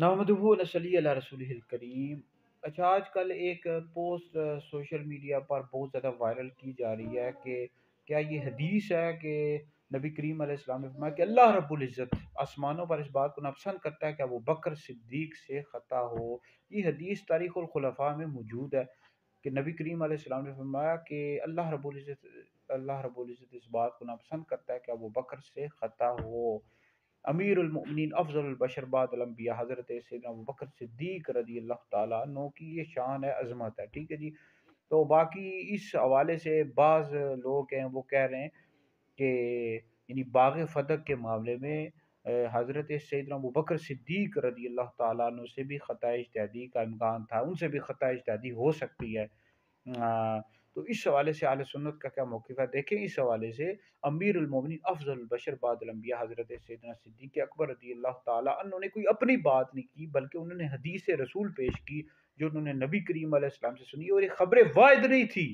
نحمدہ و نصلی علی رسولہ الکریم۔ اچھا، آج کل ایک پوسٹ سوشل میڈیا پر بہت زیادہ وائرل کی جا رہی ہے کہ کیا یہ حدیث ہے کہ نبی کریم علیہ السلام نے فرمایا کہ اللہ رب العزت آسمانوں پر اس بات کو ناپسند کرتا ہے کہ ابو بکر صدیق سے خطا ہو۔ یہ حدیث تاریخ الخلفاء میں موجود ہے کہ نبی کریم علیہ السلام نے فرمایا کہ اللہ رب العزت اس بات کو ناپسند کرتا ہے کہ ابو بکر سے خطا ہو۔ امیر المؤمنین افضل البشر بعد الانبیاء حضرت سیدنا ابوبکر صدیق رضی اللہ تعالیٰ عنہ کی یہ شان ہے، عظمت ہے، ٹھیک ہے جی۔ تو باقی اس حوالے سے بعض لوگ ہیں وہ کہہ رہے ہیں کہ یعنی باغ فتح کے معاملے میں حضرت سیدنا ابوبکر صدیق رضی اللہ تعالیٰ عنہ سے بھی خطا اجتہادی کا امکان تھا، ان سے بھی خطا اجتہادی ہو سکتی ہے۔ تو اس حوالے سے اہل سنت کا کیا موقف ہے، دیکھیں اس حوالے سے۔ امیر المومنین افضل البشر بعد الانبیاء حضرت سیدنا صدیق اکبر رضی اللہ تعالیٰ عنہ نے کوئی اپنی بات نہیں کی، بلکہ انہوں نے حدیث رسول پیش کی جو انہوں نے نبی کریم علیہ السلام سے سنی، اور یہ خبر واحد نہیں تھی،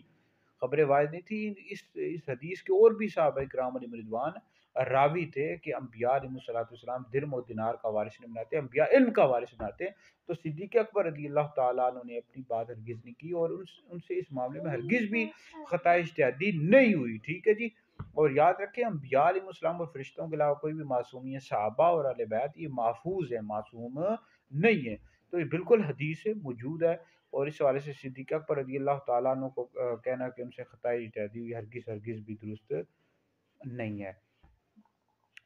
خبر واحد نہیں تھی۔ اس حدیث کے اور بھی صحابہ کرام علیہم رضوان راوی تھے کہ انبیاء علیہ السلام درم و دینار کا وارث نہیں بناتے، انبیاء علم کا وارث بناتے۔ تو صدیق اکبر رضی اللہ تعالیٰ عنہ نے اپنی بات ہرگز نہیں کی، اور ان سے اس معاملے میں ہرگز بھی خطا اجتہادی نہیں ہوئی، ٹھیک ہے جی۔ اور یاد رکھیں انبیاء علیہ السلام اور فرشتوں کے علاوہ کوئی بھی معصوم نہیں ہے، صحابہ اور اہل بیت یہ محفوظ ہے، معصوم نہیں ہے۔ تو یہ بالکل حدیث موجود ہے، اور اس حوالے سے صدیق اکبر رضی اللہ تعالیٰ عنہ کو کہنا کہ ان سے خطا اجتہادی ہوئی ہرگز بھی درست نہیں ہے۔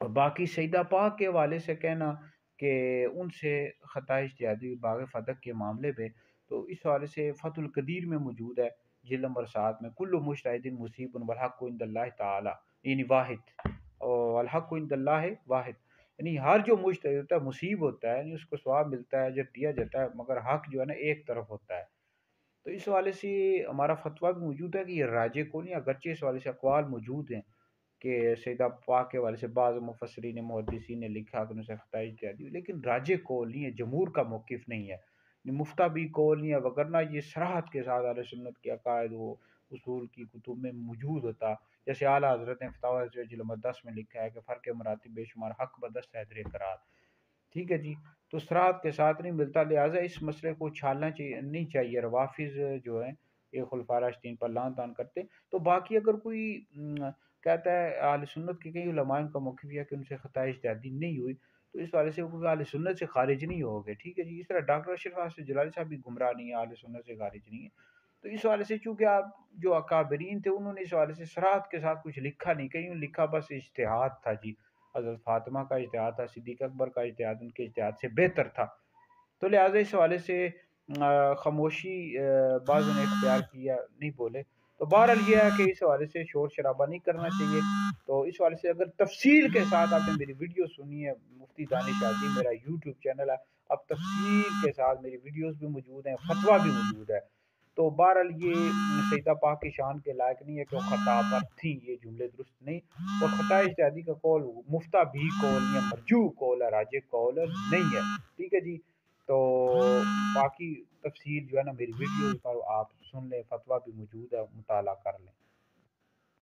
اور باقی سیدہ پاک کے حوالے سے کہنا کہ ان سے خطا اجتہادی باغ فتح کے معاملے میں، تو اس حوالے سے فتح القدیر میں موجود ہے، جلد نمبر 7 میں، کل مجتہد مصیب والحق عند اللہ تعالی، یعنی واحد، اور الحق عند اللہ واحد، یعنی ہر جو مجتہد ہوتا ہے مصیب ہوتا ہے، یعنی اس کو ثواب ملتا ہے، اجر دیا جاتا ہے، مگر حق جو ہے نا ایک طرف ہوتا ہے۔ تو اس حوالے سے ہمارا فتویٰ بھی موجود ہے کہ یہ راجے کو نہیں، اگرچہ اس حوالے سے اقوال موجود ہیں کہ سیدہ پاک کے حوالے سے بعض مفسرین محدثین نے لکھا کہ ان سے خطا اجتہادی ہوئی، لیکن راجے کول نہیں ہے، جمہور کا موقف نہیں ہے، مفتہ بھی کول نہیں ہے، وگرنہ یہ صراحت کے ساتھ اہل سنت کے عقائد و اصول کی کتب میں موجود ہوتا، جیسے اعلیٰ حضرت نے فتاوی جلد نمبر 10 میں لکھا ہے کہ فرق مراتب بے شمار حق بدست حیدر قرار، ٹھیک ہے جی۔ تو صراحت کے ساتھ نہیں ملتا، لہٰذا اس مسئلے کو چھالنا نہیں چاہیے۔ روافظ جو ہیں یہ خلفاء راشدین پر لعن طعن کرتے۔ تو باقی اگر کوئی کہتا ہے اہل سنت کے کئی علماء کا موقف یہ ہے کہ ان سے خطا اجتہادی نہیں ہوئی، تو اس والے سے وہ اہل سنت سے خارج نہیں ہوگے، ٹھیک ہے جی۔ اس طرح ڈاکٹر اشرف حاصل جلالی صاحب بھی گمراہ نہیں ہے، اہل سنت سے خارج نہیں ہے۔ تو اس حوالے سے چونکہ آپ جو اکابرین تھے انہوں نے اس حوالے سے صراحت کے ساتھ کچھ لکھا نہیں، کہیں لکھا بس اجتہاد تھا جی، حضرت فاطمہ کا اجتہاد تھا، صدیق اکبر کا اجتہاد ان کے اجتہاد سے بہتر تھا، تو لہٰذا اس حوالے سے خاموشی بعض نے اختیار کیا، نہیں بولے۔ تو بہرحال یہ ہے کہ اس حوالے سے شور شرابہ نہیں کرنا چاہیے۔ تو اس حوالے سے اگر تفصیل کے ساتھ آپ نے میری ویڈیو سنی ہے، مفتی دانش آزی میرا یوٹیوب چینل ہے، اب تفصیل کے ساتھ میری ویڈیوز بھی موجود ہیں، فتویٰ بھی موجود ہے۔ تو بہرحال یہ سیدہ پاک کی شان کے لائق نہیں ہے کہ وہ خطا پر تھیں، یہ جملے درست نہیں، اور خطا اجتہادی کا قول مفتہ بھی قول نہیں ہے، مرجوع قول ہے، راجع قول نہیں ہے، ٹھیک ہے جی۔ تو باقی تفصیل جو ہے نا میری ویڈیوز پر آپ سن لیں، فتویٰ بھی موجود ہے، مطالعہ کر لیں۔